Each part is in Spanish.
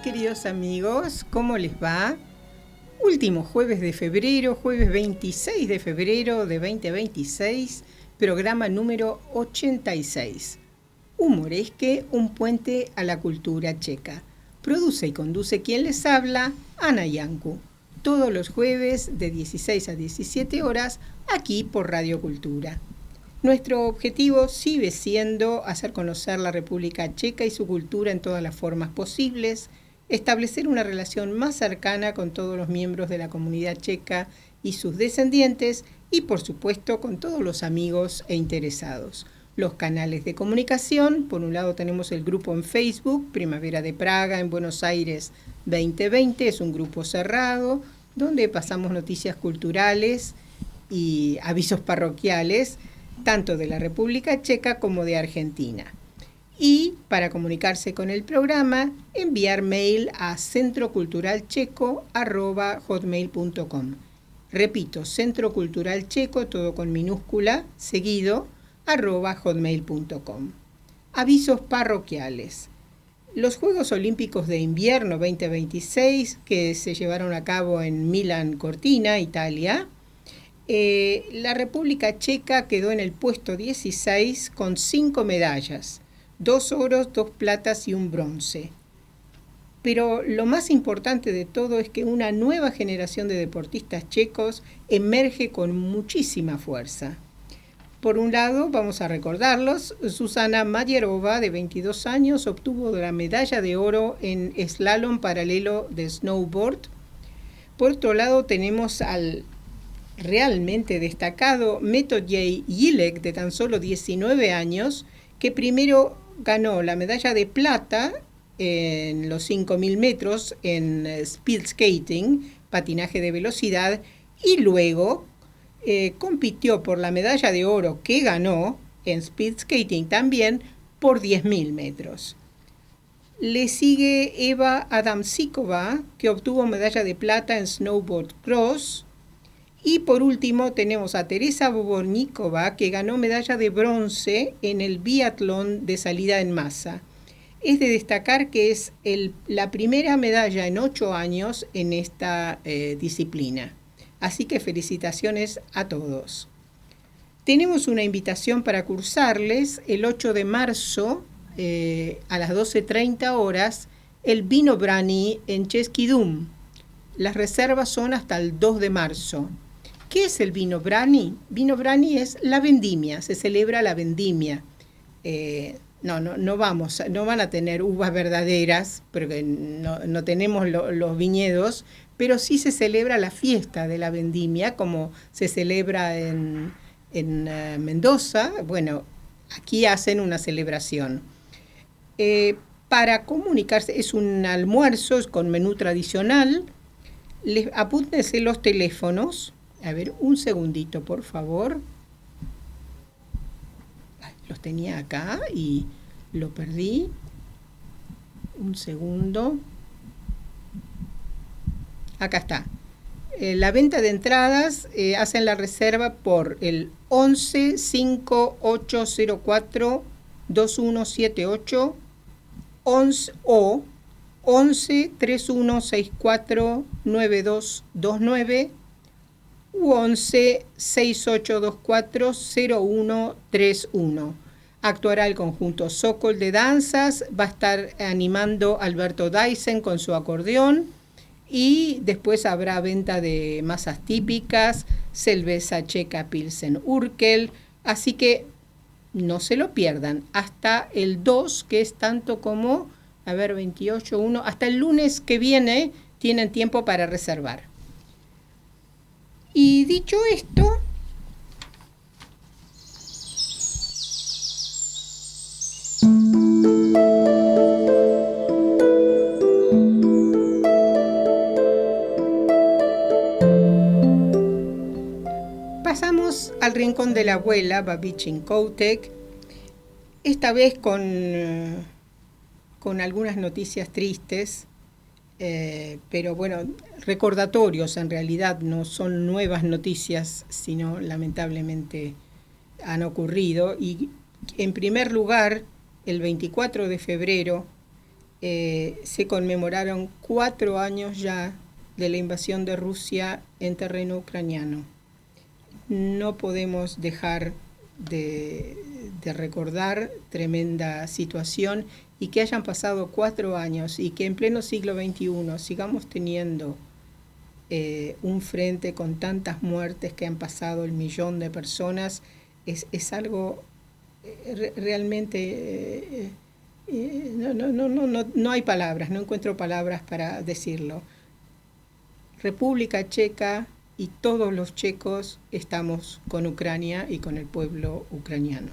queridos amigos, ¿cómo les va? Último jueves de febrero, jueves 26 de febrero de 2026, programa número 86. Humoresque, un puente a la cultura checa. Produce y conduce quien les habla, Ana Yancu. Todos los jueves de 16 a 17 horas, aquí por Radio Cultura. Nuestro objetivo sigue siendo hacer conocer la República Checa y su cultura en todas las formas posibles, establecer una relación más cercana con todos los miembros de la comunidad checa y sus descendientes y, por supuesto, con todos los amigos e interesados. Los canales de comunicación: por un lado tenemos el grupo en Facebook, Primavera de Praga en Buenos Aires 2020, es un grupo cerrado donde pasamos noticias culturales y avisos parroquiales, tanto de la República Checa como de Argentina. Y para comunicarse con el programa, enviar mail a centroculturalcheco@hotmail.com. Repito, centroculturalcheco, todo con minúscula, seguido, @hotmail.com. Avisos parroquiales. Los Juegos Olímpicos de Invierno 2026, que se llevaron a cabo en Milán Cortina, Italia, la República Checa quedó en el puesto 16 con 5 medallas, 2 oros, 2 platas y un bronce. Pero lo más importante de todo es que una nueva generación de deportistas checos emerge con muchísima fuerza. Por un lado, vamos a recordarlos: Susana Majerova, de 22 años, obtuvo la medalla de oro en slalom paralelo de snowboard. Por otro lado, tenemos al realmente destacado Metodij Jilek, de tan solo 19 años, que primero ganó la medalla de plata en los 5.000 metros en speed skating, patinaje de velocidad, y luego compitió por la medalla de oro que ganó en speed skating también por 10.000 metros. Le sigue Eva Adamsikova, que obtuvo medalla de plata en snowboard cross. Y por último tenemos a Teresa Boborníkova, que ganó medalla de bronce en el biatlón de salida en masa. Es de destacar que es la primera medalla en 8 años en esta disciplina. Así que felicitaciones a todos. Tenemos una invitación para cursarles el 8 de marzo a las 12:30 horas el Vino Brani en Český Dům. Las reservas son hasta el 2 de marzo. ¿Qué es el Vino Brani? Vino Brani es la vendimia, se celebra la vendimia. No van a tener uvas verdaderas, porque no tenemos los viñedos, pero sí se celebra la fiesta de la vendimia, como se celebra en Mendoza. Bueno, aquí hacen una celebración. Para comunicarse, es un almuerzo con menú tradicional. Apúntense los teléfonos. A ver, un segundito, por favor. Los tenía acá y lo perdí. Un segundo. Acá está. La venta de entradas, hacen la reserva por el 11 5804 2178 o 11 3164 9229 u 11 6824 0131. Actuará el conjunto Sokol de danzas, va a estar animando Alberto Dyson con su acordeón, y después habrá venta de masas típicas, cerveza checa Pilsen Urquell, así que no se lo pierdan. Hasta el 2, que es tanto como, 28, 1, hasta el lunes que viene tienen tiempo para reservar. Y dicho esto, pasamos al rincón de la abuela, Babichin Koutek, esta vez con algunas noticias tristes. Pero bueno, recordatorios en realidad, no son nuevas noticias, sino lamentablemente han ocurrido. Y en primer lugar, el 24 de febrero se conmemoraron 4 años ya de la invasión de Rusia en terreno ucraniano. No podemos dejar de recordar tremenda situación y que hayan pasado 4 años y que en pleno siglo XXI sigamos teniendo un frente con tantas muertes que han pasado el 1.000.000 de personas, es algo realmente... no hay palabras, no encuentro palabras para decirlo. República Checa y todos los checos estamos con Ucrania y con el pueblo ucraniano.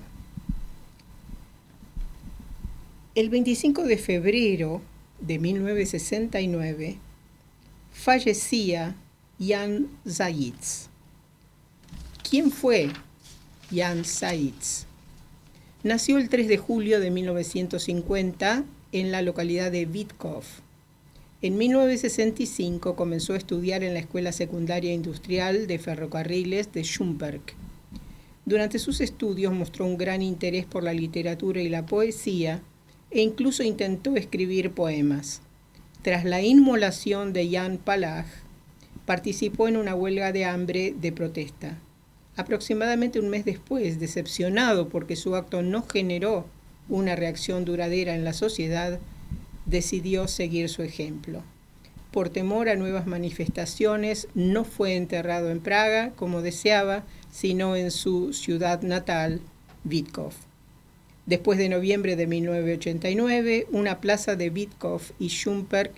El 25 de febrero de 1969 fallecía Jan Zajíc. ¿Quién fue Jan Zajíc? Nació el 3 de julio de 1950 en la localidad de Vítkov. En 1965 comenzó a estudiar en la Escuela Secundaria Industrial de Ferrocarriles de Šumperk. Durante sus estudios mostró un gran interés por la literatura y la poesía e incluso intentó escribir poemas. Tras la inmolación de Jan Palach, participó en una huelga de hambre de protesta. Aproximadamente un mes después, decepcionado porque su acto no generó una reacción duradera en la sociedad, decidió seguir su ejemplo. Por temor a nuevas manifestaciones, no fue enterrado en Praga, como deseaba, sino en su ciudad natal, Vítkov. Después de noviembre de 1989, una plaza de Vítkov y Šumperk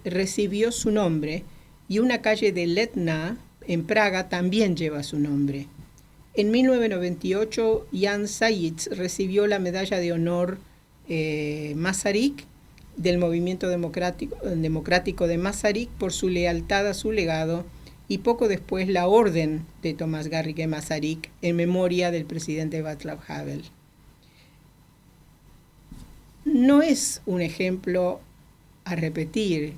recibió su nombre, y una calle de Letná en Praga también lleva su nombre. En 1998, Jan Zajíc recibió la medalla de honor Masaryk del Movimiento Democrático de Masaryk por su lealtad a su legado, y poco después la Orden de Tomás Garrigue Masaryk en memoria del presidente Václav Havel. No es un ejemplo a repetir,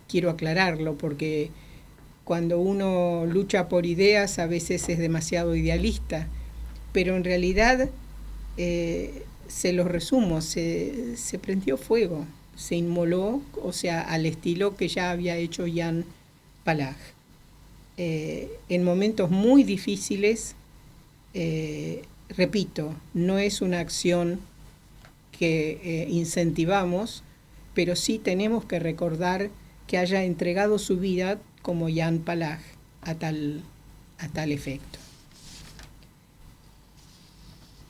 quiero aclararlo, porque cuando uno lucha por ideas a veces es demasiado idealista, pero en realidad, se los resumo, se prendió fuego, se inmoló, o sea, al estilo que ya había hecho Jan Palach. En momentos muy difíciles, repito, no es una acción que incentivamos, pero sí tenemos que recordar que haya entregado su vida como Jan Palach a tal efecto.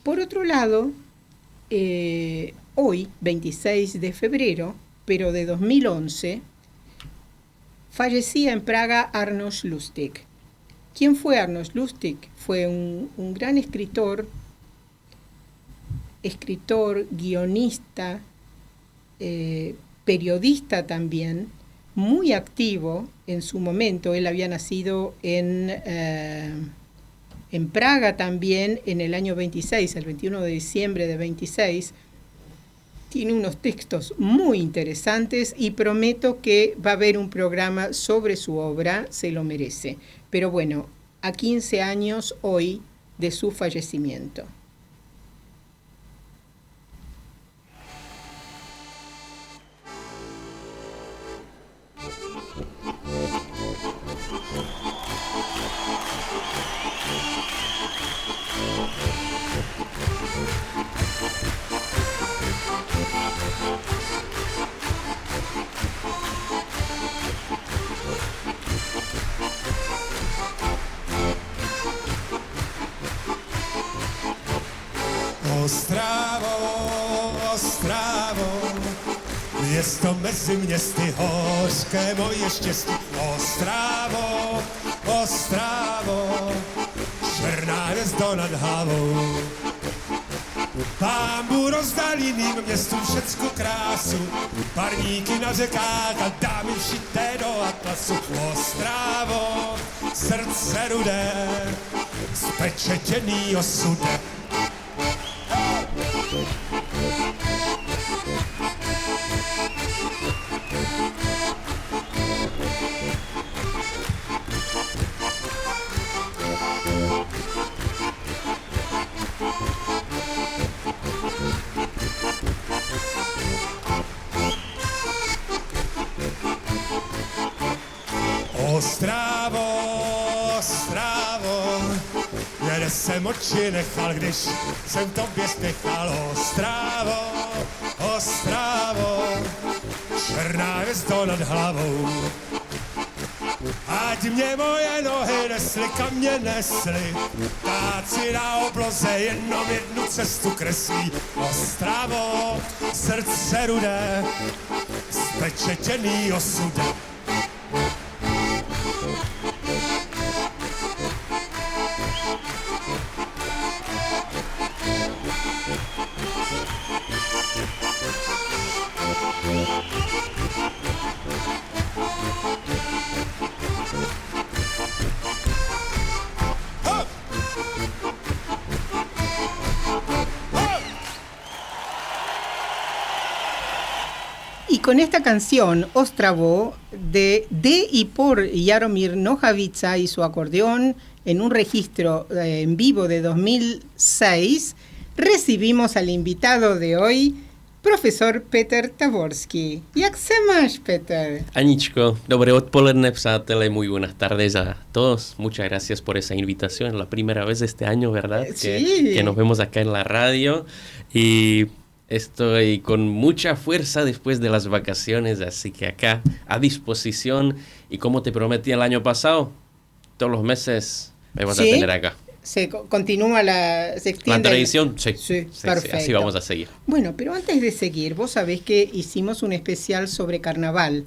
Por otro lado, hoy, 26 de febrero, pero de 2011, fallecía en Praga Arnošt Lustig. ¿Quién fue Arnošt Lustig? Fue un gran escritor, guionista, periodista también, muy activo en su momento. Él había nacido en Praga también en el año 26, el 21 de diciembre de 26. Tiene unos textos muy interesantes y prometo que va a haber un programa sobre su obra, se lo merece. Pero bueno, a 15 años hoy de su fallecimiento. Ostravo, město mezi městy, hořké moje štěstí. Ostravo, černá hvězdo nad hlavou. Pánbu rozdali mým městům všecku krásu, parníky na řekách a dámy šité do atlasu. Ostravo, srdce rudé, spečetěný osudem. Ostravo, kde jsem oči nechal, když jsem tobě spěchal. Ostravo, černá hvězdo nad hlavou. Ať mě moje nohy nesly, kam mě nesly, ptáci na obloze jenom jednu cestu kreslí. Ostravo, srdce rudé, spečetěný osudem. Y con esta canción, Ostravo, de y por Jaromír Nohavica y su acordeón, en un registro en vivo de 2006, recibimos al invitado de hoy, profesor Petr Táborský. Jak se máš, Petr? Aničko, dobré odpoledne, přátelé, muy buenas tardes a todos. Muchas gracias por esa invitación. La primera vez este año, ¿verdad? Sí. Que nos vemos acá en la radio. Y estoy con mucha fuerza después de las vacaciones, así que acá a disposición. Y como te prometí el año pasado, todos los meses me vas a tener acá. Se continúa se extiende la tradición, sí, perfecto. Así vamos a seguir. Bueno, pero antes de seguir, vos sabés que hicimos un especial sobre carnaval,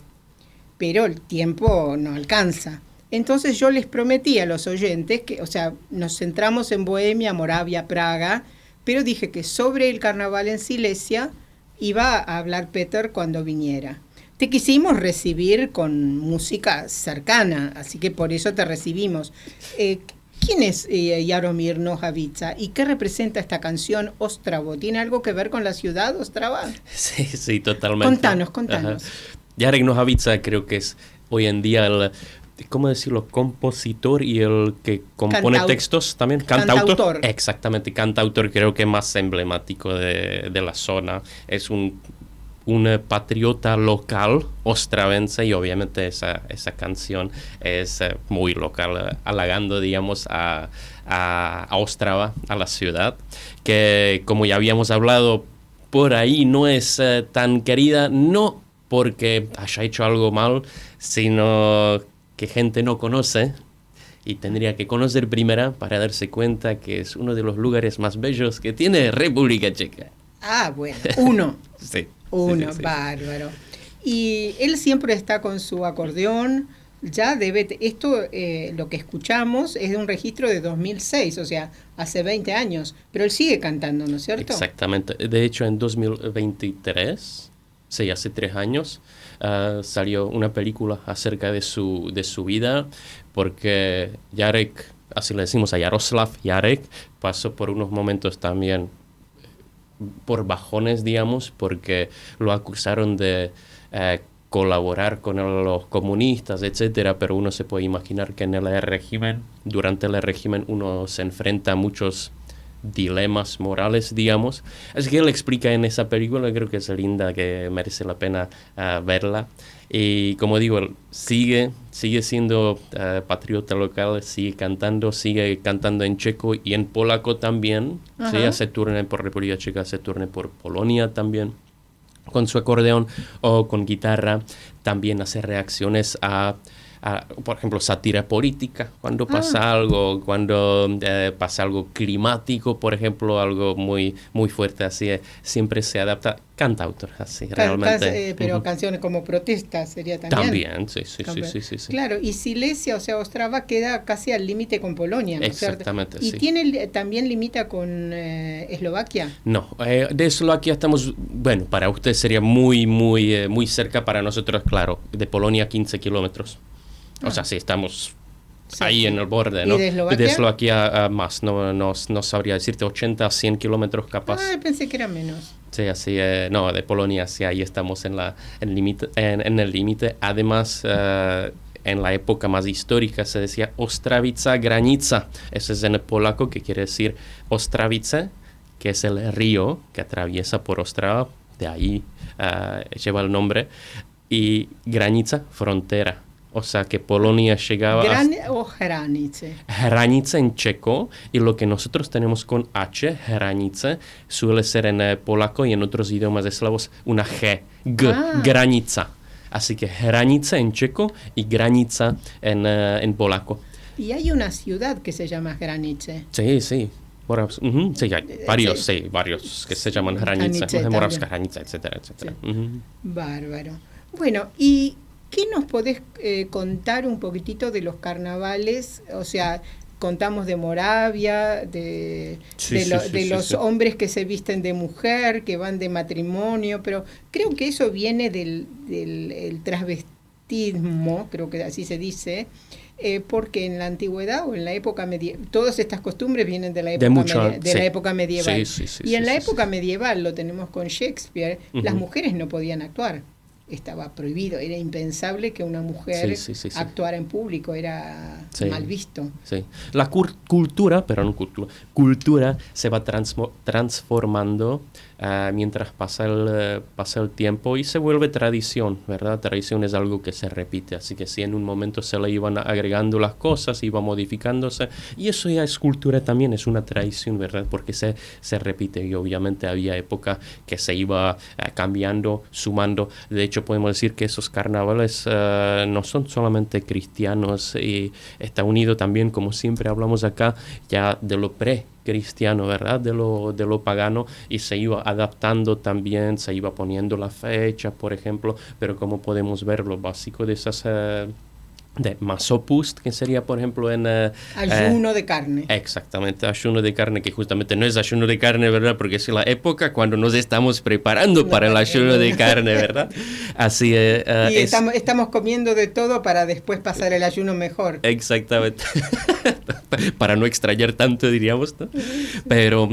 pero el tiempo no alcanza. Entonces yo les prometí a los oyentes que, o sea, nos centramos en Bohemia, Moravia, Praga, pero dije que sobre el carnaval en Silesia iba a hablar Petr cuando viniera. Te quisimos recibir con música cercana, así que por eso te recibimos. ¿Quién es Jaromír Nohavica y qué representa esta canción Ostravo? ¿Tiene algo que ver con la ciudad Ostrava? Sí, totalmente. Contanos. Jarek Nohavica creo que es hoy en día el, ¿cómo decirlo?, compositor y el que compone textos también. Cantautor. Exactamente, cantautor creo que más emblemático de la zona. Es un patriota local ostravense y obviamente esa canción es muy local, halagando, digamos, a Ostrava, a la ciudad, que como ya habíamos hablado, por ahí no es tan querida, no porque haya hecho algo mal, sino que gente no conoce y tendría que conocer primero para darse cuenta que es uno de los lugares más bellos que tiene República Checa. Ah, bueno, uno. Sí. Uno, sí. Bárbaro. Y él siempre está con su acordeón, ya esto lo que escuchamos es de un registro de 2006, o sea, hace 20 años, pero él sigue cantando, ¿no es cierto? Exactamente, de hecho en 2023, sí, hace 3 años, salió una película acerca de su vida, porque Jarek, así le decimos a Jaroslav Jarek, pasó por unos momentos también por bajones, digamos, porque lo acusaron de colaborar con los comunistas, etcétera, pero uno se puede imaginar que en el régimen, durante el régimen, uno se enfrenta a muchos dilemas morales, digamos. Así que él explica en esa película, creo que es linda, que merece la pena verla. Y como digo, sigue siendo patriota local, sigue cantando en checo y en polaco también. ¿Sí? Hace turné por República Checa, hace turné por Polonia también, con su acordeón o con guitarra. También hace reacciones a por ejemplo, sátira política, cuando pasa algo, cuando pasa algo climático, por ejemplo, algo muy, muy fuerte, así, siempre se adapta. Cantautor, así, realmente. Pero canciones como protesta sería también. También, sí. Claro, y Silesia, o sea, Ostrava queda casi al límite con Polonia, ¿no es cierto? Exactamente, ¿Y sí. también limita con Eslovaquia? No, de Eslovaquia estamos, bueno, para usted sería muy, muy, muy cerca, para nosotros, claro, de Polonia 15 kilómetros. O sea, sí, estamos ahí en el borde, ¿no? ¿Y de Eslovaquia? De Eslovaquia más, no sabría decirte, 80 a 100 kilómetros capaz. Pensé que era menos. Sí, así, no, de Polonia, sí, ahí estamos en el límite. Además, en la época más histórica se decía Ostravica granica. Eso es en el polaco, que quiere decir Ostravice, que es el río que atraviesa por Ostrava, de ahí lleva el nombre, y granica, frontera. O sea, que Polonia llegaba O hranice. Hranice en checo, y lo que nosotros tenemos con H, hranice, suele ser en polaco y en otros idiomas eslavos una G, granica. Así que hranice en checo y granica en polaco. Y hay una ciudad que se llama Hranice. Sí, sí. Sí, hay varios que se llaman Hranice, Moravska Hranice, etcétera, etcétera. Sí. Bárbaro. Bueno, ¿y qué nos podés contar un poquitito de los carnavales? O sea, contamos de Moravia, de los hombres que se visten de mujer, que van de matrimonio, pero creo que eso viene del transvestismo, creo que así se dice, porque en la antigüedad o en la época medieval, todas estas costumbres vienen de la época medieval. Y en la época medieval, lo tenemos con Shakespeare, las mujeres no podían actuar. Estaba prohibido, era impensable que una mujer actuara en público, era mal visto. Sí. La cultura se va transformando mientras pasa el tiempo y se vuelve tradición, ¿verdad? Tradición es algo que se repite, así que si en un momento se le iban agregando las cosas, iba modificándose, y eso ya es cultura también, es una tradición, ¿verdad? Porque se repite, y obviamente había época que se iba cambiando, sumando. De hecho, podemos decir que esos carnavales no son solamente cristianos, y está unido también, como siempre hablamos acá, ya de lo cristiano, ¿verdad? De lo pagano, y se iba adaptando también, se iba poniendo la fecha, por ejemplo, pero como podemos ver, lo básico de esas de masopust, que sería, por ejemplo, en... ayuno de carne. Exactamente, ayuno de carne, que justamente no es ayuno de carne, ¿verdad? Porque es la época cuando nos estamos preparando para el ayuno de carne, ¿verdad? Así y estamos comiendo de todo para después pasar el ayuno mejor. Exactamente. Para no extrañar tanto, diríamos, ¿no? Pero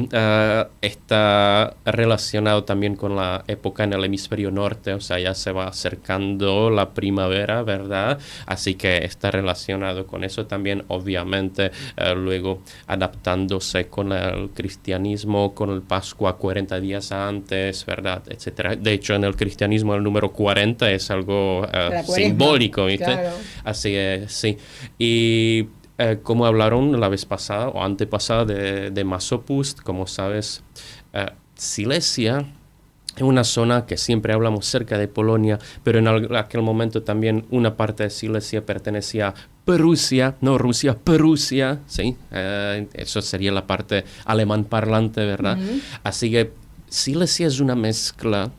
está relacionado también con la época en el hemisferio norte, o sea, ya se va acercando la primavera, ¿verdad? Así que está relacionado con eso también, obviamente, luego adaptándose con el cristianismo, con el Pascua 40 días antes, ¿verdad? Etcétera. De hecho, en el cristianismo el número 40 es algo simbólico, ¿viste? Claro. Así es, sí. Y como hablaron la vez pasada o antepasada de Masopust, como sabes, Silesia es una zona que siempre hablamos cerca de Polonia, pero en aquel momento también una parte de Silesia pertenecía a Prusia, no Rusia, Prusia, ¿sí? Eso sería la parte alemán parlante, ¿verdad? Así que Silesia es una mezcla,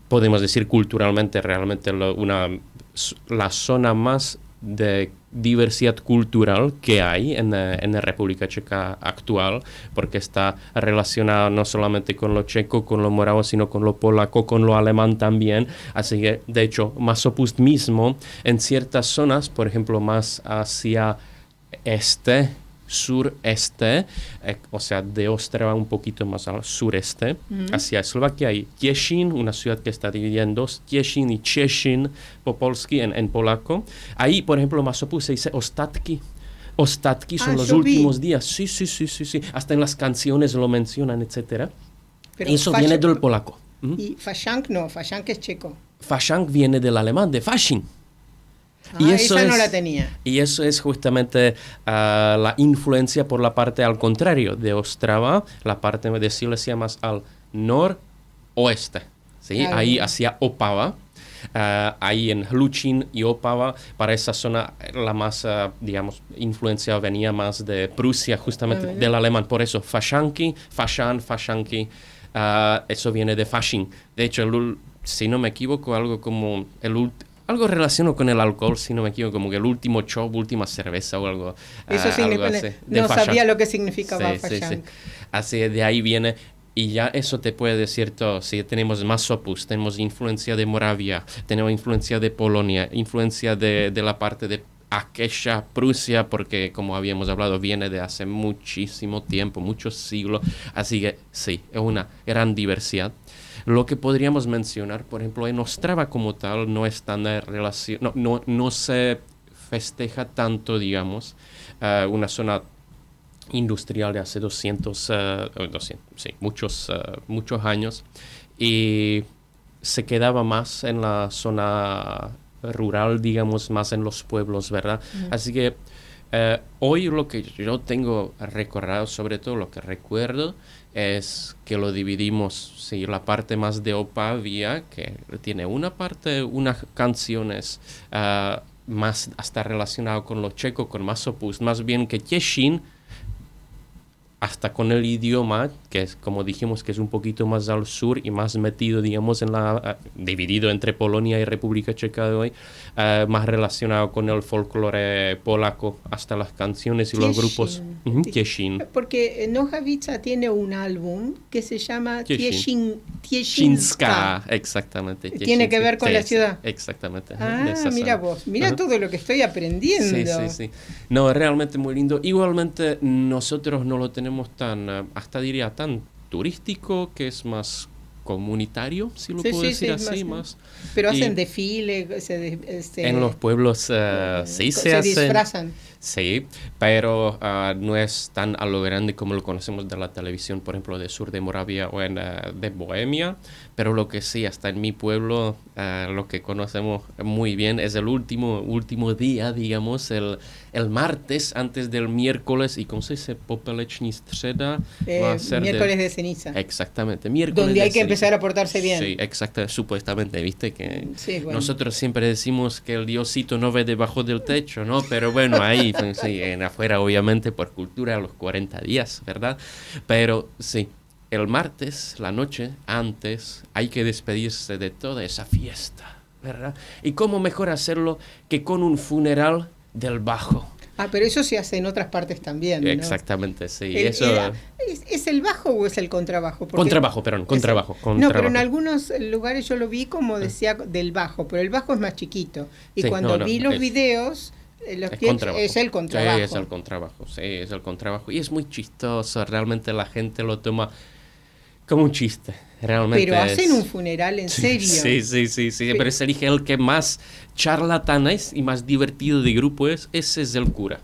podemos decir culturalmente, realmente la zona más de diversidad cultural que hay en la República Checa actual, porque está relacionada no solamente con lo checo, con lo moravo, sino con lo polaco, con lo alemán también. Así que, de hecho, Masopust mismo, en ciertas zonas, por ejemplo, más hacia sureste, o sea, de Ostrava un poquito más al sureste, hacia Eslovaquia hay Těšín, una ciudad que está dividida en dos, Těšín y Češín, po polsky, en polaco. Ahí, por ejemplo, Masopust se dice ostatky. Ostatky son los últimos días. Sí. Hasta en las canciones lo mencionan, etcétera. Y eso viene del polaco. Y Fasching no, Fasching es checo. Fasching viene del alemán, de Fasching. Y eso esa no la tenía. Y eso es justamente la influencia por la parte al contrario de Ostrava, la parte de Silesia más al noroeste, ¿sí? Ahí hacia Opava, ahí en Hlučín y Opava, para esa zona la más, influencia venía más de Prusia, justamente del alemán. Por eso, Faschanki, eso viene de Fasching. De hecho, si no me equivoco, algo como algo relacionado con el alcohol, si no me equivoco, como que el último chop, última cerveza o algo. Eso significa, no sabía lo que significaba Fasching. Sí. Así de ahí viene, y ya eso te puede decir todo. Si tenemos Masopust, tenemos influencia de Moravia, tenemos influencia de Polonia, influencia de la parte de aquella Prusia, porque como habíamos hablado, viene de hace muchísimo tiempo, muchos siglos. Así que sí, es una gran diversidad. Lo que podríamos mencionar, por ejemplo, en Ostrava como tal, no es tan no se festeja tanto, digamos, una zona industrial de hace muchos años, y se quedaba más en la zona rural, digamos, más en los pueblos, ¿verdad? Así que hoy lo que yo tengo recordado, sobre todo lo que recuerdo, es que lo dividimos, sí, la parte más de Opavia, que tiene una parte, unas canciones más hasta relacionado con lo checo, con más opus, más bien que Těšín, hasta con el idioma, que es, como dijimos, que es un poquito más al sur y más metido, digamos, dividido entre Polonia y República Checa de hoy, más relacionado con el folclore polaco, hasta las canciones y los grupos. Těšín. Porque Nohavica tiene un álbum que se llama Těšínska. Těšínska. Exactamente. Tiene que ver con la ciudad. Exactamente. Mira vos, mira todo lo que estoy aprendiendo. Sí. No, realmente muy lindo. Igualmente, nosotros no lo tenemos tan, hasta diría, tan turístico, que es más comunitario, si lo puedo decir así, más. Pero hacen desfile, en los pueblos sí se hacen. Disfrazan. Sí, pero no es tan a lo grande como lo conocemos de la televisión, por ejemplo, del sur de Moravia o de Bohemia, pero lo que sí, hasta en mi pueblo, lo que conocemos muy bien es el último día, digamos, el martes antes del miércoles, y ¿cómo se dice? Popeleční středa. Miércoles de ceniza. Exactamente, miércoles donde hay de que ceniza. empezar a portarse bien. Sí, exacto, supuestamente, viste que sí, bueno. Nosotros siempre decimos que el Diosito no ve debajo del techo, ¿no? Pero bueno, ahí, pues, sí, en afuera, obviamente, por cultura, los 40 días, ¿verdad? Pero sí, el martes, la noche antes, hay que despedirse de toda esa fiesta, ¿verdad? ¿Y cómo mejor hacerlo que con un funeral del bajo? Pero eso se hace en otras partes también, ¿no? Exactamente, sí. ¿Es el bajo o es el contrabajo? Porque contrabajo. No, pero en algunos lugares yo lo vi como decía del bajo, pero el bajo es más chiquito. Y sí, cuando vi los videos, es el contrabajo. Sí, es el contrabajo. Y es muy chistoso, realmente la gente lo toma como un chiste. Realmente pero hacen un funeral en serio. Sí, pero se elige el que más charlatán es y más divertido de grupo es, ese es el cura.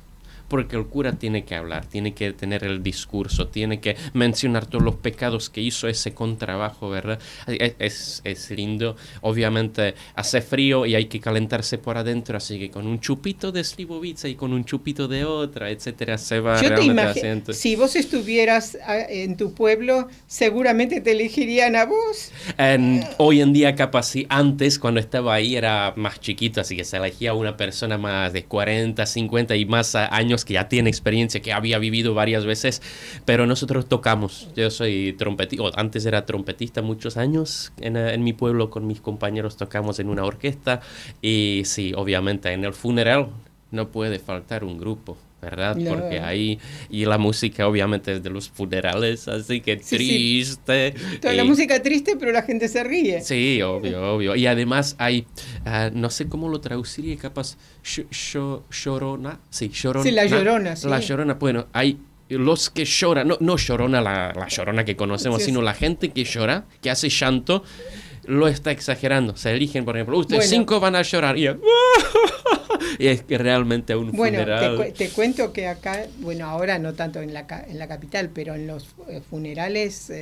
Porque el cura tiene que hablar, tiene que tener el discurso, tiene que mencionar todos los pecados que hizo ese contrabajo, ¿verdad? Es lindo. Obviamente hace frío y hay que calentarse por adentro, así que con un chupito de slivovica y con un chupito de otra, etcétera, se va realmente haciendo. Si vos estuvieras en tu pueblo, seguramente te elegirían a vos. Hoy en día, capaz sí, antes cuando estaba ahí era más chiquito, así que se elegía una persona más de 40, 50 y más años que ya tiene experiencia, que había vivido varias veces, pero nosotros tocamos. Yo soy trompetista, antes era trompetista muchos años en mi pueblo, con mis compañeros tocamos en una orquesta, y sí, obviamente en el funeral no puede faltar un grupo, ¿verdad? No. Porque ahí, y la música obviamente es de los funerales, así que triste. Sí. Toda la música triste, pero la gente se ríe. Sí, obvio. Y además hay, no sé cómo lo traduciría, capaz, llorona. Sí, llorona. Sí, la llorona, sí. La llorona, bueno, hay los que lloran, no llorona la llorona que conocemos, sino la gente que llora, que hace llanto, lo está exagerando. Se eligen, por ejemplo, ustedes 5 van a llorar, y es que realmente un funeral. Bueno, te cuento que acá, bueno, ahora no tanto en la capital, pero en los funerales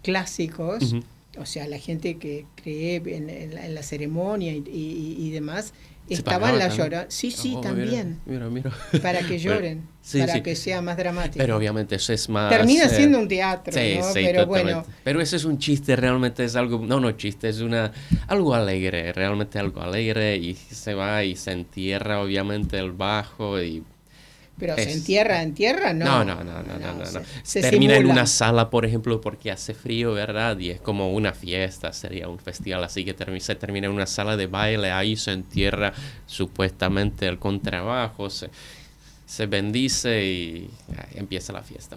clásicos, o sea, la gente que cree en la ceremonia y demás, estaban las lloronas. Sí, también. Mira. Para que lloren, que sea más dramático. Pero obviamente eso es más... Termina siendo un teatro, sí, ¿no? Sí, pero totalmente. bueno. Pero eso es un chiste, realmente es algo... No chiste, es algo alegre, realmente algo alegre, y se va y se entierra obviamente el bajo y... Pero se entierra, no. No. Se termina simula. en una sala, por ejemplo, porque hace frío, ¿verdad? Y es como una fiesta, sería un festival, así que se termina en una sala de baile, ahí se entierra supuestamente el contrabajo, se bendice y empieza la fiesta.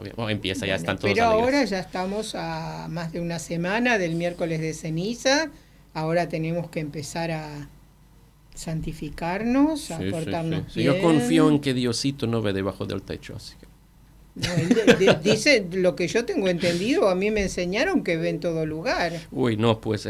Ya están todos Pero alegres. ahora ya estamos a más de una semana del miércoles de ceniza, ahora tenemos que empezar a santificarnos, a portarnos bien. Yo confío en que Diosito no ve debajo del techo, así que... No, dice lo que yo tengo entendido, a mí me enseñaron que ve en todo lugar. Uy, no, pues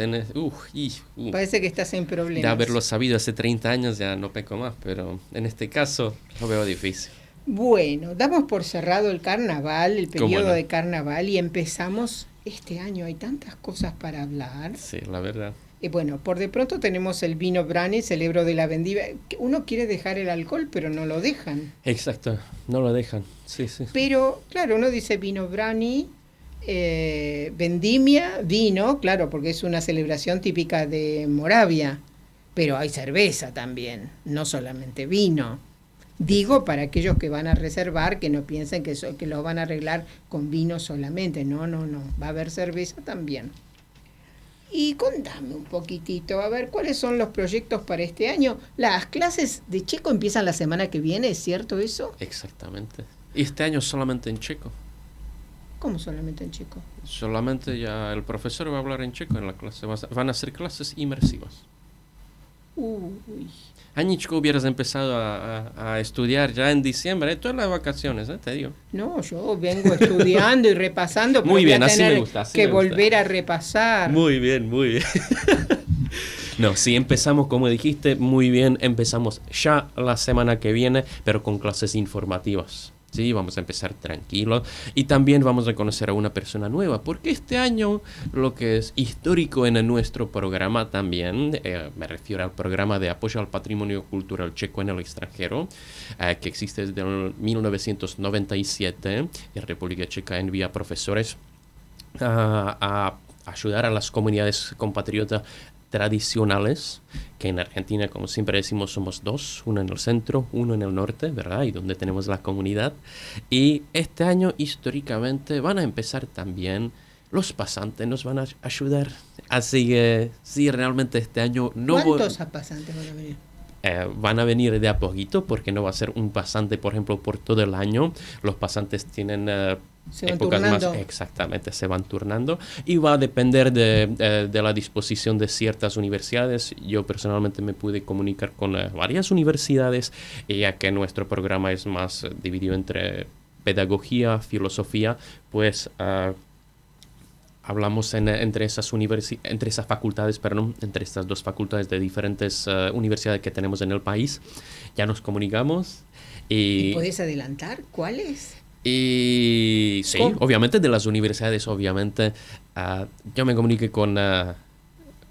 parece que estás en problemas. De haberlo sabido hace 30 años ya no peco más, pero en este caso lo veo difícil. Bueno, damos por cerrado el carnaval, el periodo de carnaval, y empezamos este año. Hay tantas cosas para hablar. Sí, la verdad. Bueno, por de pronto tenemos el vino Brani, celebro de la vendimia. Uno quiere dejar el alcohol, pero no lo dejan. Exacto, no lo dejan, sí, sí. Pero, claro, uno dice vino Brani, vendimia, vino, claro, porque es una celebración típica de Moravia. Pero hay cerveza también, no solamente vino. Digo para aquellos que van a reservar, que no piensen que lo van a arreglar con vino solamente. No, no, no. Va a haber cerveza también. Y contame un poquitito, a ver, ¿cuáles son los proyectos para este año? Las clases de checo empiezan la semana que viene, ¿es cierto eso? Exactamente. Y este año solamente en checo. ¿Cómo solamente en checo? Solamente ya el profesor va a hablar en checo en la clase. Van a ser clases inmersivas. Uy. Anichko, hubieras empezado a estudiar ya en diciembre, todas las vacaciones, te digo. No, yo vengo estudiando y repasando, pero Muy bien, voy a así tener me gusta, así que me gusta. volver a repasar. Muy bien, muy bien. No, sí, empezamos, como dijiste, muy bien. Empezamos ya la semana que viene, pero con clases informativas. Sí, vamos a empezar tranquilos y también vamos a conocer a una persona nueva, porque este año lo que es histórico en nuestro programa también, me refiero al programa de apoyo al patrimonio cultural checo en el extranjero, que existe desde 1997, y República Checa envía profesores a ayudar a las comunidades compatriotas tradicionales, que en Argentina, como siempre decimos, somos dos, uno en el centro, uno en el norte, ¿verdad? Y donde tenemos la comunidad. Y este año, históricamente, van a empezar también los pasantes, nos van a ayudar. Así que, sí, realmente este año no... ¿Cuántos pasantes van a venir? Van a venir de a poquito, porque no va a ser un pasante, por ejemplo, por todo el año. Los pasantes tienen... Se van épocas turnando. más, exactamente, se van turnando y va a depender de la disposición de ciertas universidades. Yo personalmente me pude comunicar con varias universidades, ya que nuestro programa es más dividido entre pedagogía, filosofía, pues hablamos entre estas facultades, perdón, entre estas dos facultades de diferentes universidades que tenemos en el país. Ya nos comunicamos. ¿Y podés adelantar cuáles? Y sí, ¿Cómo? obviamente de las universidades, obviamente. Yo me comuniqué con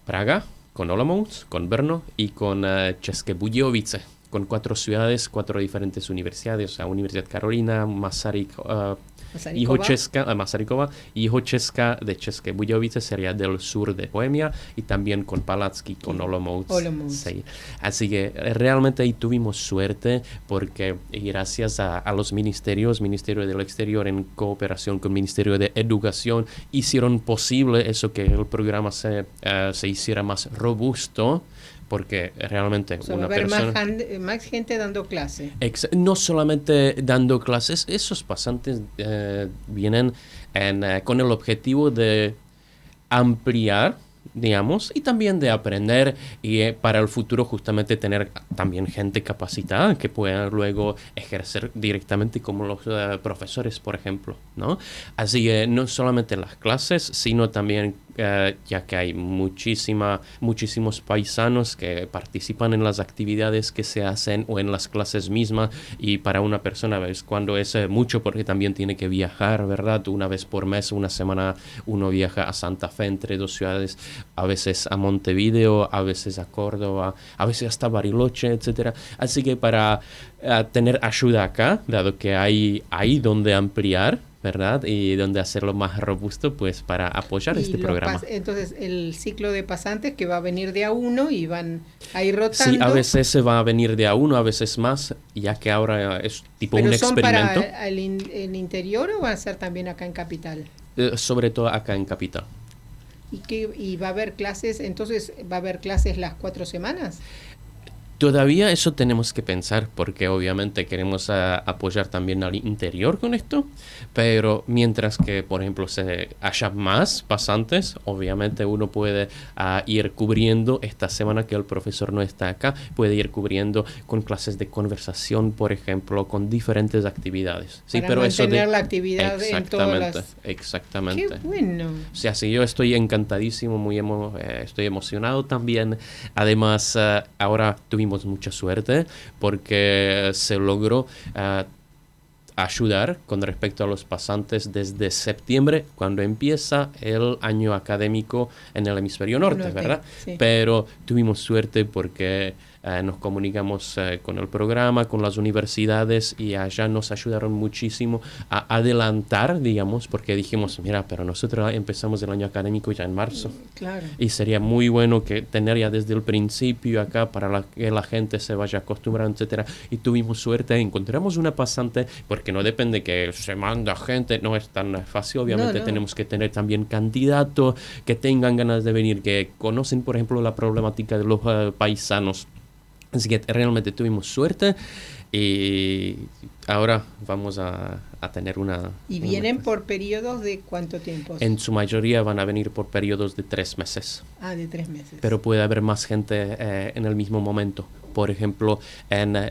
Praga, con Olomouc, con Brno y con České Budějovice, con 4 ciudades, 4 diferentes universidades, Universidad Karolina, Masarykova, Jihočeska de České Budějovice sería del sur de Bohemia, y también con Palacký, con Olomouc. Sí. Así que realmente ahí tuvimos suerte, porque gracias a los ministerios, Ministerio del Exterior en cooperación con Ministerio de Educación, hicieron posible eso, que el programa se hiciera más robusto, porque realmente una persona... más gente dando clase. No solamente dando clases, esos pasantes vienen con el objetivo de ampliar, digamos, y también de aprender, y para el futuro justamente tener también gente capacitada que pueda luego ejercer directamente como los profesores, por ejemplo, ¿no? Así que no solamente las clases, sino también ya que hay muchísimos paisanos que participan en las actividades que se hacen o en las clases mismas, y para una persona, ¿ves? Cuando es mucho, porque también tiene que viajar, ¿verdad? Una vez por mes, una semana, uno viaja a Santa Fe entre 2 ciudades, a veces a Montevideo, a veces a Córdoba, a veces hasta Bariloche, etcétera. Así que para tener ayuda acá, dado que hay donde ampliar, ¿verdad? Y donde hacerlo más robusto, pues para apoyar este programa. Entonces, el ciclo de pasantes que va a venir de a uno y van a ir rotando. Sí, a veces se va a venir de a uno, a veces más, ya que ahora es tipo un experimento. ¿Pero son para el interior o van a ser también acá en Capital? Sobre todo acá en Capital. ¿Y va a haber clases, entonces va a haber clases las 4 semanas? Todavía eso tenemos que pensar, porque obviamente queremos apoyar también al interior con esto, pero mientras que, por ejemplo, haya más pasantes, obviamente uno puede ir cubriendo esta semana que el profesor no está acá, puede ir cubriendo con clases de conversación, por ejemplo, con diferentes actividades. Sí, para pero mantener eso la actividad en todas las... Exactamente. ¡Qué bueno! O sea, sí, yo estoy encantadísimo, estoy emocionado también. Además, ahora tuvimos mucha suerte porque se logró ayudar con respecto a los pasantes desde septiembre, cuando empieza el año académico en el hemisferio norte, ¿verdad? Sí. Pero tuvimos suerte porque nos comunicamos con el programa, con las universidades, y allá nos ayudaron muchísimo a adelantar, digamos, porque dijimos, mira, pero nosotros empezamos el año académico ya en marzo. Claro. Y sería muy bueno que tener ya desde el principio acá para que la gente se vaya acostumbrando, etcétera. Y tuvimos suerte, encontramos una pasante, porque no depende que se manda gente, no es tan fácil, obviamente No. tenemos que tener también candidatos que tengan ganas de venir, que conocen, por ejemplo, la problemática de los paisanos. Así que realmente tuvimos suerte y ahora vamos a tener una... ¿Y vienen por periodos de cuánto tiempo? En su mayoría van a venir por periodos de 3 meses. Ah, de 3 meses. Pero puede haber más gente en el mismo momento. Por ejemplo,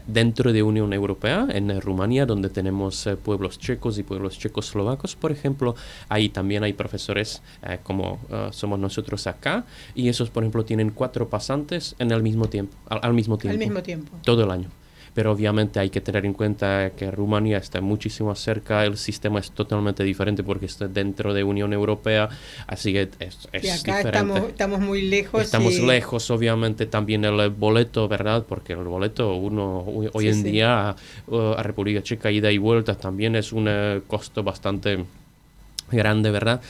dentro de Unión Europea, en Rumanía, donde tenemos pueblos checos y pueblos checoslovacos, por ejemplo, ahí también hay profesores como somos nosotros acá, y esos, por ejemplo, tienen 4 pasantes en el mismo tiempo, al mismo tiempo. Al mismo tiempo. Todo el año. Pero obviamente hay que tener en cuenta que Rumanía está muchísimo cerca, el sistema es totalmente diferente porque está dentro de Unión Europea, así que es Y acá diferente. estamos muy lejos. Estamos lejos, obviamente, también el boleto, ¿verdad? Porque el boleto, hoy en día a República Checa, ida y vuelta, también es un costo bastante grande, ¿verdad?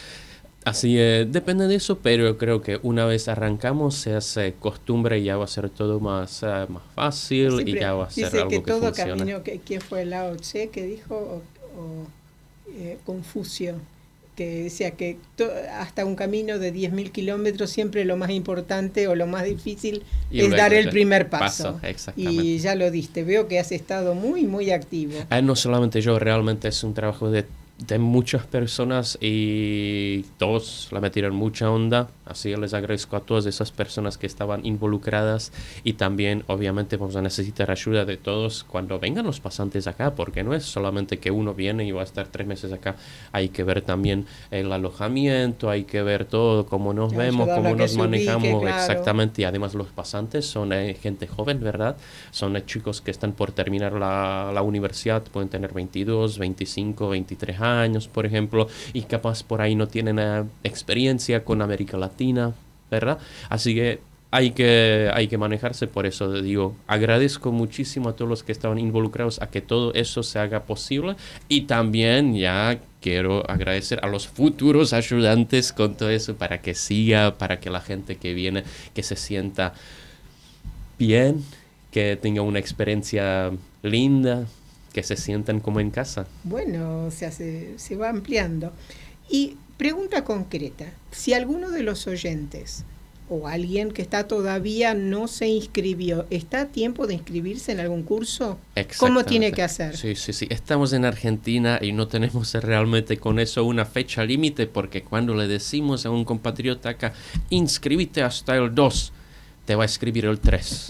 Así depende de eso, pero yo creo que una vez arrancamos se hace costumbre y ya va a ser todo más fácil. Siempre y ya va a ser algo que todo funcione. Camino, ¿quién fue Lao Tse que dijo? Confucio, que decía que hasta un camino de 10.000 kilómetros siempre lo más importante o lo más difícil es dar el primer paso. Y ya lo diste, veo que has estado muy, muy activo. No solamente yo, realmente es un trabajo de muchas personas y todos la metieron mucha onda, así que les agradezco a todas esas personas que estaban involucradas, y también obviamente vamos a necesitar ayuda de todos cuando vengan los pasantes acá, porque no es solamente que uno viene y va a estar 3 meses acá, hay que ver también el alojamiento, hay que ver todo, cómo nos vemos, cómo nos manejamos, claro. Exactamente, y además los pasantes son gente joven, ¿verdad? Son chicos que están por terminar la universidad, pueden tener 22, 25, 23 años, por ejemplo, y capaz por ahí no tienen experiencia con América Latina, ¿verdad? Así que hay que manejarse. Por eso digo, agradezco muchísimo a todos los que estaban involucrados a que todo eso se haga posible, y también ya quiero agradecer a los futuros ayudantes con todo eso, para que siga, para que la gente que viene, que se sienta bien, que tenga una experiencia linda, que se sientan como en casa. Bueno, o sea, se va ampliando. Y pregunta concreta, si alguno de los oyentes o alguien que está todavía no se inscribió, ¿está a tiempo de inscribirse en algún curso? ¿Cómo tiene que hacer? Sí. Estamos en Argentina y no tenemos realmente con eso una fecha límite, porque cuando le decimos a un compatriota acá, inscríbete hasta el 2, te va a escribir el 3.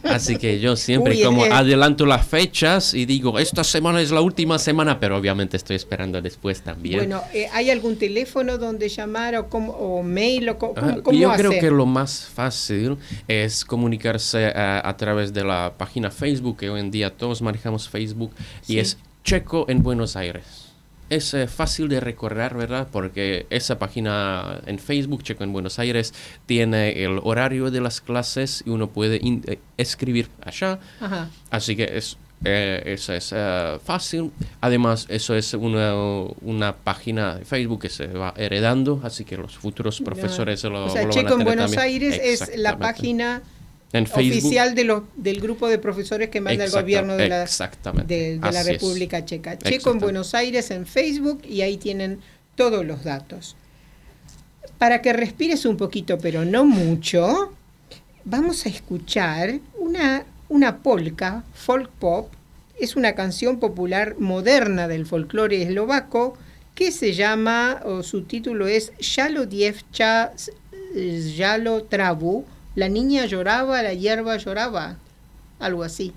Así que yo siempre adelanto las fechas y digo, esta semana es la última semana, pero obviamente estoy esperando después también. Bueno, ¿hay algún teléfono donde llamar o mail? ¿Cómo yo hacer? creo que lo más fácil es comunicarse a través de la página Facebook, que hoy en día todos manejamos Facebook, y es Checo en Buenos Aires. Es fácil de recordar, ¿verdad? Porque esa página en Facebook, Checo en Buenos Aires, tiene el horario de las clases y uno puede escribir allá. Ajá. Así que eso es fácil. Además, eso es una página de Facebook que se va heredando, así que los futuros profesores lo van a tener. Checo en Buenos también. Aires es la página en oficial del grupo de profesores que manda el gobierno de la República Checa. Checo en Buenos Aires en Facebook, y ahí tienen todos los datos. Para que respires un poquito, pero no mucho, vamos a escuchar una polka, folk pop. Es una canción popular moderna del folclore eslovaco que se llama, o su título es Jalo Dievcha Jalo Travu. La niña lloraba, la hierba lloraba, algo así.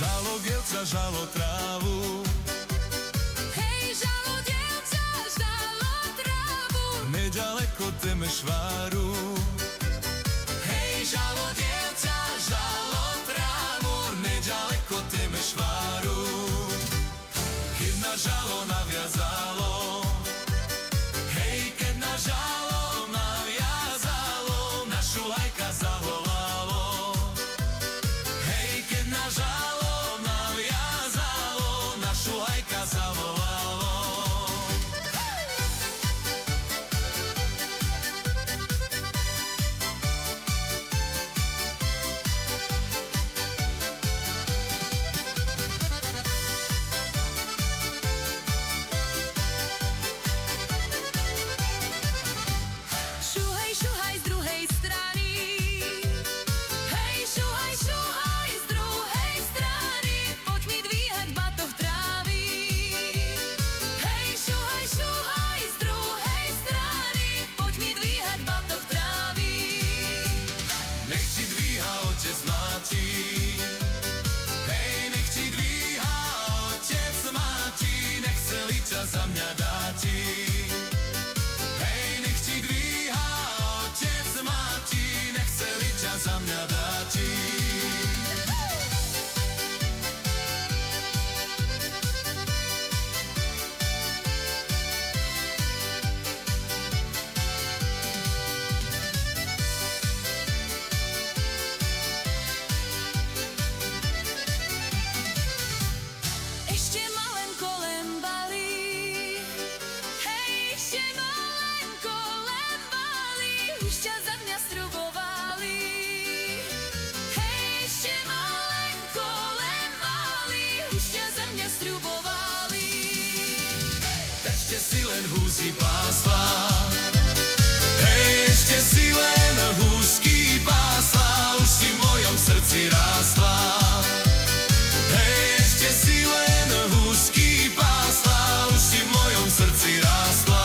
Žalo dievča, žalo trávu. Hej, žalo dievča, žalo trávu. Nedaleko Temešváru. Hej, žalo dievča, žalo trávu. Nedaleko Temešváru. Keď na žalo naviazalo. Hej, keď na žalo naviazalo. Našu lajka zavolalo. Hej, keď na žalo naviazalo. Našu lajka zavolalo. Šuhaj, šuhaj z druhej strany. Hej, šuhaj, šuhaj z druhej strany. Poď mi dvíhať batoh trávy. Hej, šuhaj, šuhaj z druhej strany. Poď mi dvíhať batoh trávy. Nech ti dvíha otec máti. Hej, nech ti dvíha otec máti. Nech celý čas za mňa dáti. Hej, nech ti dvíha otec máti. Nech celý čas za mňa dáti. Ešte malenko len balí. Hej, ešte malenko len balí. Už ťa za mňa sľubovali. Hej, ešte malenko len balí. Už ťa za mňa sľubovali. Ešte si len húsi pásla. Hej, ešte si len húsky pásla. Už si v mojom srdci rástla. Hej, ešte si len húsky pásla. Už si v mojom srdci rástla.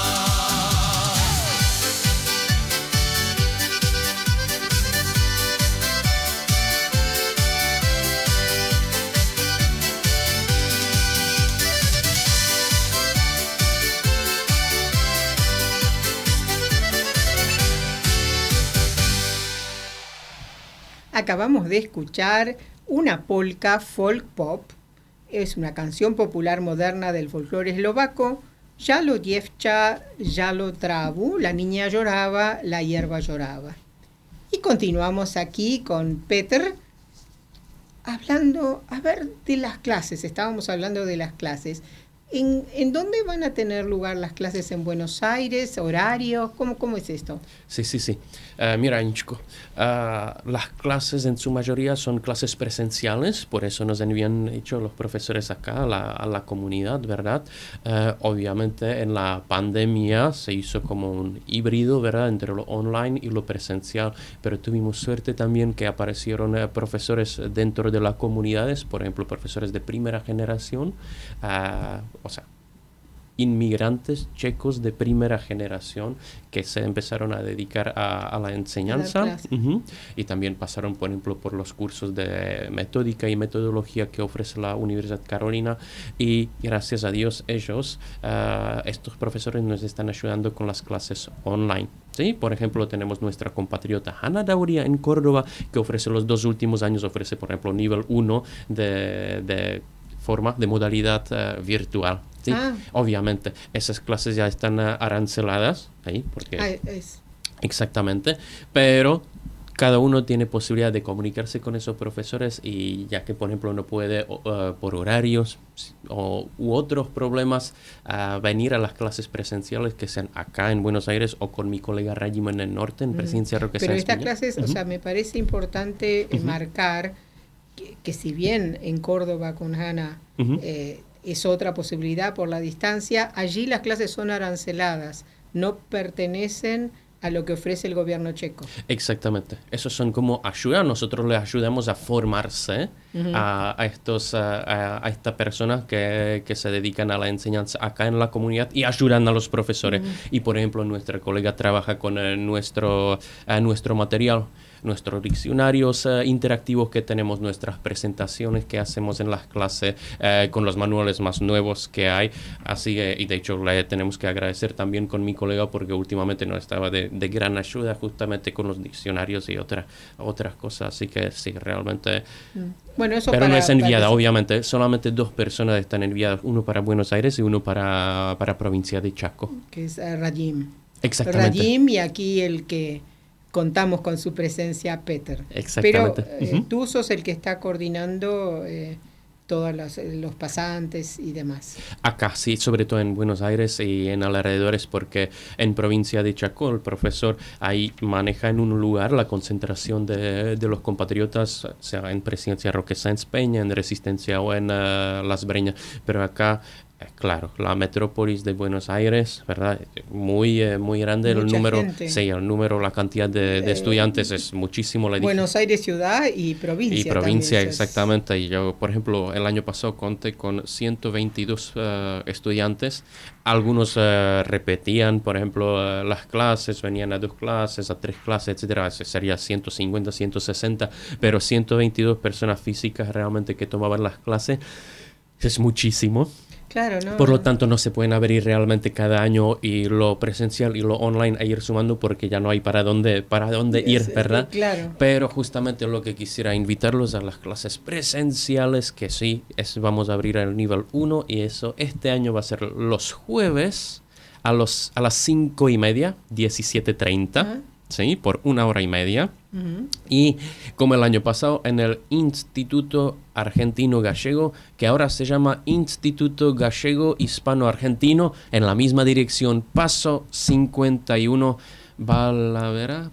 Acabamos de escuchar una polka folk pop. Es una canción popular moderna del folclore eslovaco. Žalo dievča, žalo trávu. La niña lloraba, la hierba lloraba. Y continuamos aquí con Peter hablando, a ver, de las clases. Estábamos hablando de las clases. ¿En dónde van a tener lugar las clases en Buenos Aires? ¿Horarios? ¿Cómo es esto? Sí. Mira, Aničko, las clases en su mayoría son clases presenciales, por eso nos habían hecho los profesores acá a la comunidad, ¿verdad? Obviamente en la pandemia se hizo como un híbrido, ¿verdad? Entre lo online y lo presencial, pero tuvimos suerte también que aparecieron profesores dentro de las comunidades, por ejemplo, profesores de primera generación, o sea, inmigrantes checos de primera generación que se empezaron a dedicar a la enseñanza. Y también pasaron, por ejemplo, por los cursos de metódica y metodología que ofrece la Universidad Carolina, y gracias a Dios ellos, estos profesores nos están ayudando con las clases online. ¿Sí? Por ejemplo, tenemos nuestra compatriota Hanna Dauria en Córdoba, que ofrece los 2 últimos años, ofrece, por ejemplo, nivel 1 de modalidad virtual. ¿Sí? Obviamente, esas clases ya están aranceladas, ¿sí? Porque exactamente, pero cada uno tiene posibilidad de comunicarse con esos profesores, y ya que, por ejemplo, no puede por horarios u otros problemas venir a las clases presenciales, que sean acá en Buenos Aires o con mi colega Rayima en el norte, en Presidencia Roque Pero Sáenz estas Peña. clases, o sea, me parece importante marcar que si bien en Córdoba con Hanna es otra posibilidad por la distancia, allí las clases son aranceladas, no pertenecen a lo que ofrece el gobierno checo. Exactamente. Esos son como ayuda. Nosotros les ayudamos a formarse a estas personas que se dedican a la enseñanza acá en la comunidad y ayudan a los profesores. Y, por ejemplo, nuestra colega trabaja con nuestro material. nuestros diccionarios interactivos que tenemos, nuestras presentaciones que hacemos en las clases, con los manuales más nuevos que hay. Así que, y de hecho le tenemos que agradecer también con mi colega porque últimamente nos estaba de gran ayuda justamente con los diccionarios y otras cosas. Así que sí, realmente... Bueno, eso Pero no es enviada, para- obviamente. Solamente 2 personas están enviadas, uno para Buenos Aires y uno para provincia de Chaco. que es Radim. Exactamente. Radim, y aquí el que contamos con su presencia, Peter. Exactamente. Pero Ujú. tú sos el que está coordinando todos los pasantes y demás. Acá sí, sobre todo en Buenos Aires y en alrededores, porque en provincia de Chaco el profesor ahí maneja en un lugar la concentración de los compatriotas, sea en Presidencia Roque Sáenz Peña, en Resistencia o en Las Breñas, pero acá... Claro, la metrópolis de Buenos Aires, ¿verdad? Muy grande el Mucha número, gente. sí, el número, la cantidad de estudiantes es muchísimo. Le dije. Buenos Aires ciudad y provincia. Y provincia, también, exactamente. Y yo, por ejemplo, el año pasado conté con 122 estudiantes. Algunos repetían, por ejemplo, las clases, venían a 2 clases, a 3 clases, etcétera. Sería 150, 160, pero 122 personas físicas realmente que tomaban las clases. Es muchísimo. Claro, ¿no? Por lo tanto, no se pueden abrir realmente cada año y lo presencial y lo online a ir sumando porque ya no hay para dónde ir, ¿verdad? Claro. Pero justamente lo que quisiera invitarlos a las clases presenciales, que sí, vamos a abrir el nivel 1 y eso este año va a ser los jueves a las 5:30, 17:30, Ajá. ¿sí? Por 1 hora y media. Ujú. Y como el año pasado en el Instituto Argentino Gallego, que ahora se llama Instituto Gallego Hispano Argentino, en la misma dirección, Paso 51, Valvanera,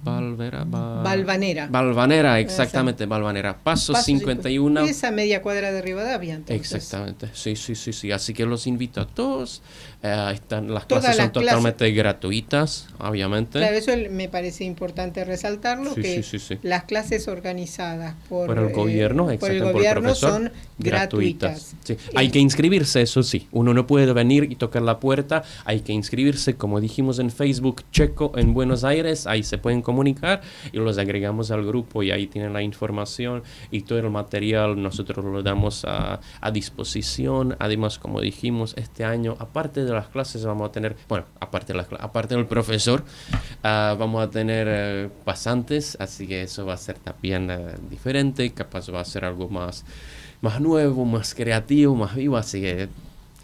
exactamente, Valvanera, Paso 51. Esa media cuadra de Rivadavia, entonces. Exactamente, sí. Así que los invito a todos. Las Todas clases son las clases. totalmente gratuitas, obviamente. Claro, eso me parece importante resaltarlo, Sí, que sí. las clases organizadas por el gobierno, por el exacto, por el gobierno profesor, son gratuitas. Sí. Hay que inscribirse, eso sí. Uno no puede venir y tocar la puerta. Hay que inscribirse, como dijimos en Facebook, Checo en Buenos Aires. Ahí se pueden comunicar y los agregamos al grupo y ahí tienen la información y todo el material. Nosotros lo damos a disposición. Además, como dijimos, este año, aparte de las clases, vamos a tener, bueno, aparte del profesor, vamos a tener pasantes. Así que eso va a ser también diferente. Capaz va a ser algo más nuevo, más creativo, más vivo, así que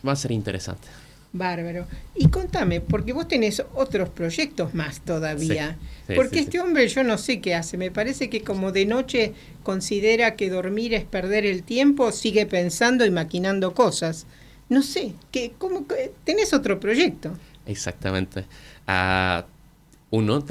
va a ser interesante. Bárbaro. Y contame, porque vos tenés otros proyectos más todavía. Sí, Porque sí, este hombre yo no sé qué hace. Me parece que como de noche considera que dormir es perder el tiempo, sigue pensando y maquinando cosas. No sé, ¿tenés otro proyecto? Exactamente. Uno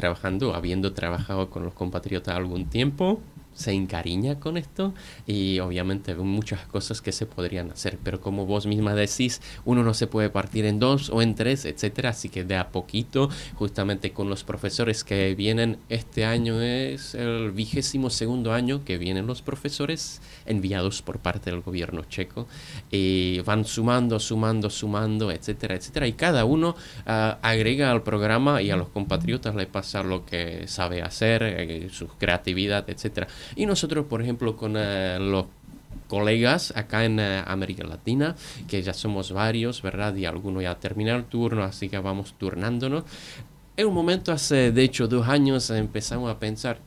habiendo trabajado con los compatriotas algún tiempo, se encariña con esto y obviamente hay muchas cosas que se podrían hacer, pero como vos misma decís, uno no se puede partir en 2 o en 3, etcétera, así que de a poquito, justamente con los profesores que vienen, este año es el 22º año que vienen los profesores enviados por parte del gobierno checo y van sumando, etcétera, y cada uno agrega al programa y a los compatriotas le pasa lo que sabe hacer, su creatividad, etcétera. Y nosotros, por ejemplo, con los colegas acá en América Latina, que ya somos varios, ¿verdad? Y algunos ya terminaron el turno, así que vamos turnándonos. En un momento, hace de hecho 2 años, empezamos a pensar,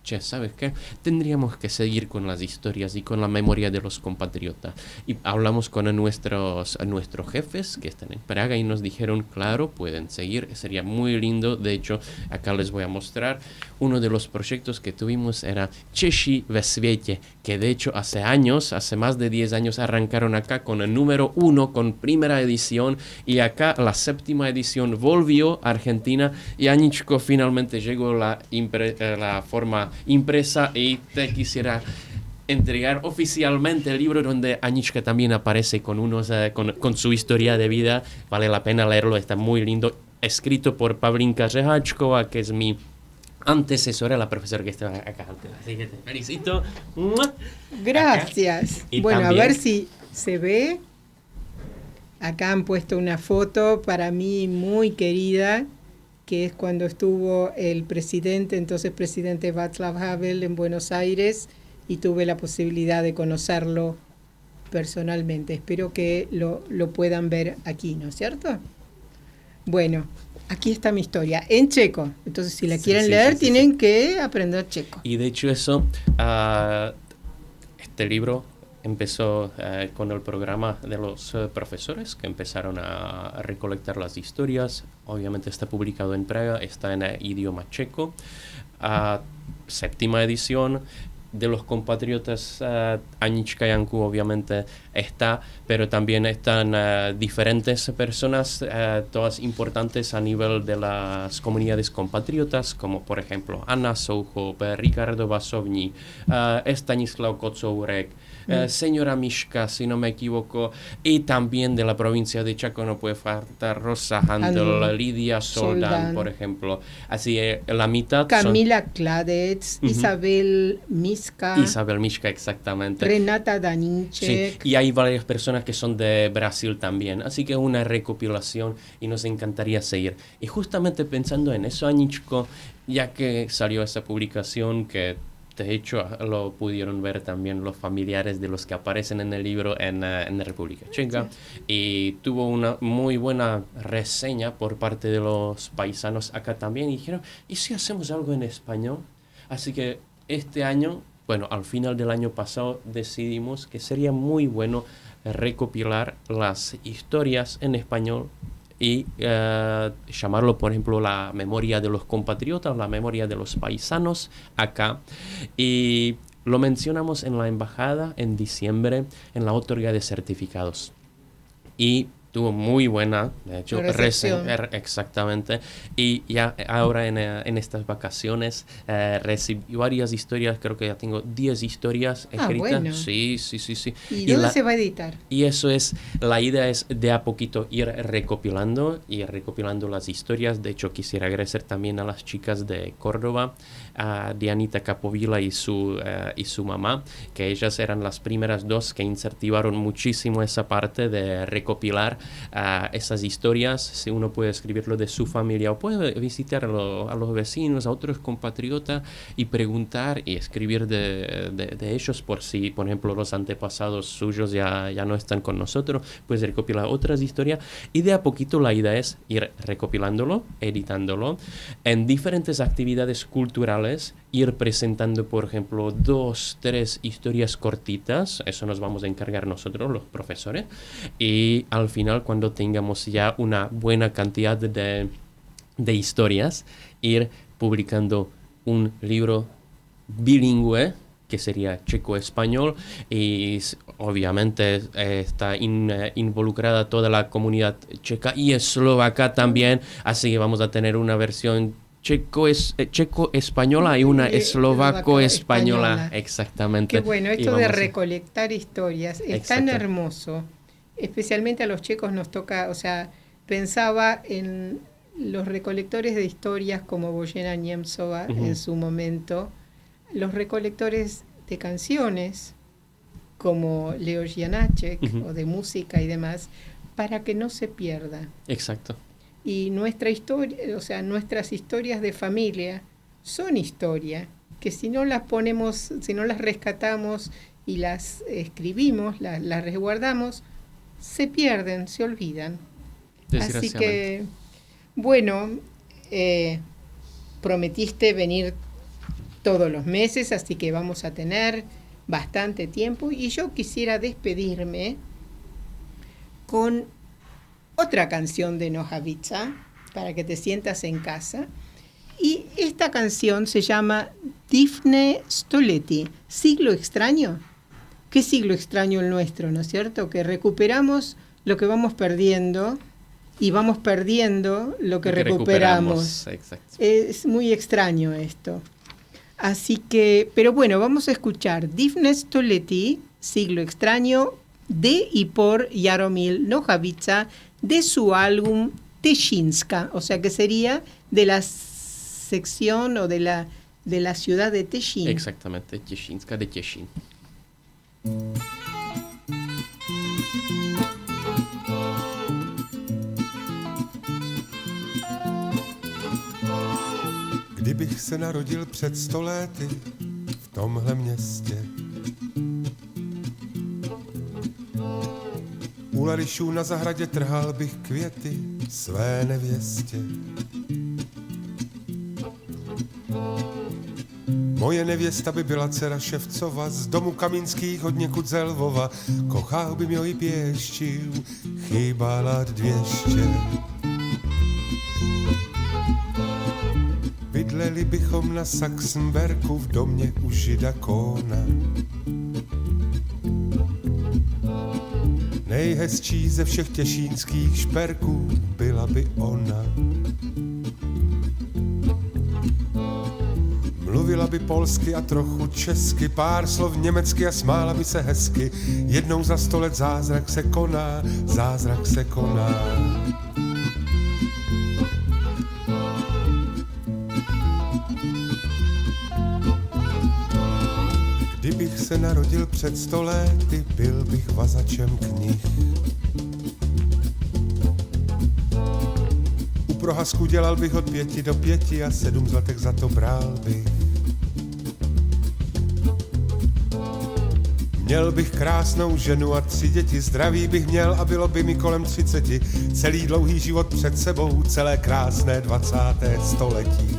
che, ¿sabes qué? Tendríamos que seguir con las historias y con la memoria de los compatriotas. Y hablamos con nuestros jefes que están en Praga y nos dijeron, claro, pueden seguir, sería muy lindo. De hecho, acá les voy a mostrar. Uno de los proyectos que tuvimos era Češi ve světě, que de hecho hace más de 10 años arrancaron acá con el número 1, con primera edición, y acá la 7ª edición volvió a Argentina y Aničko finalmente llegó la forma impresa y te quisiera entregar oficialmente el libro donde Anička también aparece con su historia de vida. Vale la pena leerlo, está muy lindo, escrito por Pavlinka Řeháčková, que es mi antecesora, la profesora que estaba acá antes, así que te felicito. Gracias. Y bueno, también, a ver si se ve. Acá han puesto una foto para mí muy querida, que es cuando estuvo el presidente, entonces presidente Václav Havel en Buenos Aires, y tuve la posibilidad de conocerlo personalmente. Espero que lo puedan ver aquí, ¿no es cierto? Bueno, aquí está mi historia, en checo. Entonces, si la quieren leer, tienen que aprender checo. Y de hecho eso, este libro empezó con el programa de los profesores que empezaron a recolectar las historias. Obviamente está publicado en Praga, está en idioma checo. Séptima edición. De los compatriotas, Anička Janku obviamente está, pero también están diferentes personas, todas importantes a nivel de las comunidades compatriotas, como por ejemplo Anna Souchop, Ricardo Vasovní, Stanislav Kocourek, señora Miška, si no me equivoco, y también de la provincia de Chaco no puede faltar Rosa Handel, Lidia Soldán, por ejemplo. Así la mitad Camila Kladec, Isabel Miška, exactamente. Renata Daníček. Sí, y hay varias personas que son de Brasil también, así que una recopilación y nos encantaría seguir. Y justamente pensando en eso, Aničko, ya que salió esa publicación que de hecho lo pudieron ver también los familiares de los que aparecen en el libro en la República Checa, y tuvo una muy buena reseña por parte de los paisanos acá también, y dijeron, ¿y si hacemos algo en español? Así que este año, bueno, al final del año pasado decidimos que sería muy bueno recopilar las historias en español y llamarlo, por ejemplo, la memoria de los compatriotas, la memoria de los paisanos acá. Y lo mencionamos en la embajada en diciembre, en la otorga de certificados. Y tuvo muy buena, de hecho, recepción. Exactamente. Y ya ahora en estas vacaciones recibí varias historias, creo que ya tengo 10 historias escritas. Bueno. Sí. ¿Y dónde se va a editar? Y eso es, la idea es de a poquito ir recopilando las historias. De hecho, quisiera agradecer también a las chicas de Córdoba, a Dianita Capovilla y su mamá, que ellas eran las primeras dos que incentivaron muchísimo esa parte de recopilar esas historias. Si uno puede escribirlo de su familia o puede visitar a los vecinos, a otros compatriotas y preguntar y escribir de ellos, por si, por ejemplo, los antepasados suyos ya no están con nosotros, pues recopilar otras historias, y de a poquito la idea es ir recopilándolo, editándolo en diferentes actividades culturales, ir presentando, por ejemplo, 2, 3 historias cortitas. Eso nos vamos a encargar nosotros, los profesores, y al final, cuando tengamos ya una buena cantidad de historias, ir publicando un libro bilingüe, que sería checo-español, y obviamente está involucrada toda la comunidad checa y eslovaca también, así que vamos a tener una versión checo-española y una eslovaco-española. Exactamente. Qué bueno, esto de recolectar historias es tan hermoso. Especialmente a los checos nos toca, o sea, pensaba en los recolectores de historias como Boyena Niemcova en su momento, los recolectores de canciones como Leo Janáček o de música y demás, para que no se pierda. Exacto. Y nuestra historia, o sea, nuestras historias de familia son historia, que si no las ponemos, si no las rescatamos y las escribimos, las resguardamos, se pierden, se olvidan. Así que, bueno, prometiste venir todos los meses, así que vamos a tener bastante tiempo, y yo quisiera despedirme con otra canción de Nohavica para que te sientas en casa, y esta canción se llama Divné stolety, siglo extraño. ¿Qué siglo extraño el nuestro, no es cierto? Que recuperamos lo que vamos perdiendo y vamos perdiendo lo que recuperamos. Exacto. Es muy extraño esto. Así que, pero bueno, vamos a escuchar Divné stolety, siglo extraño, de y por Jaromír Nohavica, de su álbum Techinska, o sea que sería de la sección o de la ciudad de Techín. Exactamente, Techinska de Těšín. Kdybych se narodil před 100 lety v tomhle městě. U Larišů na zahradě trhal bych květy své nevěstě. Moje nevěsta by byla dcera Ševcova, z domu Kamínských od někud ze Lvova. Kochal by mě i pěštil, chýbala 200. Bydleli bychom na Saxenberku v domě u žida Kóna. Nejhezčí ze všech těšínských šperků byla by ona. Mluvila by polsky a trochu česky, pár slov německy a smála by se hezky. Jednou za 100 let zázrak se koná, zázrak se koná. Kdybych se narodil před 100 lety, byl bych vazačem knih. U prohazku dělal bych od 5 do 5 a 7 zlatek za to bral bych. Měl bych krásnou ženu a 3 děti, zdraví bych měl a bylo by mi kolem 30. Celý dlouhý život před sebou, celé krásné 20. století.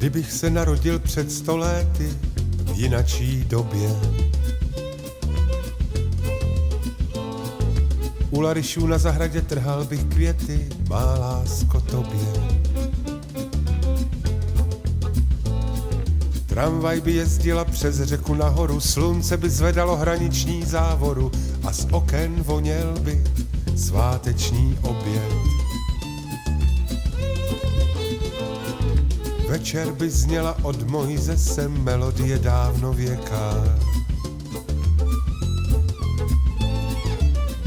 Kdybych se narodil před 100 lety v jinačí době. U Larišů na zahradě trhal bych květy, má lásko tobě. Tramvaj by jezdila přes řeku nahoru, slunce by zvedalo hraniční závoru a z oken voněl by sváteční oběd. Večer by zněla od Mojzese melodie dávnověká.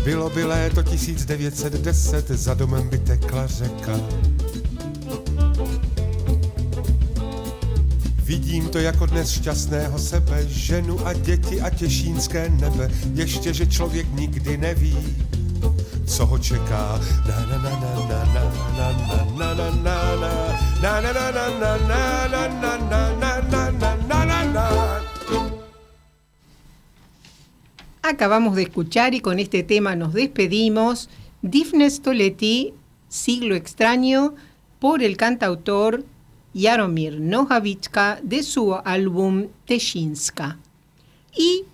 Bylo by léto 1910, za domem by tekla řeka. Vidím to jako dnes šťastného sebe, ženu a děti a těšínské nebe. Ještě, že člověk nikdy neví, co ho čeká. Na na na na na na na na na na na na na na na na na na. Acabamos de escuchar y con este tema nos despedimos. Difne Stolety, Siglo Extraño, por el cantautor Jaromír Nohavička de su álbum Teshinska. Y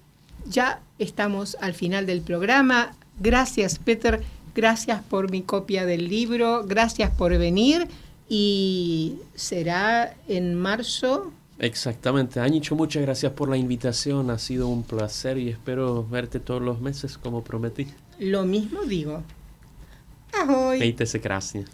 ya estamos al final del programa. Gracias, Peter. Gracias por mi copia del libro. Gracias por venir. Y será en marzo. Exactamente. Aničo, muchas gracias por la invitación. Ha sido un placer y espero verte todos los meses como prometí. Lo mismo digo. Ahoj. Mějte se krásně.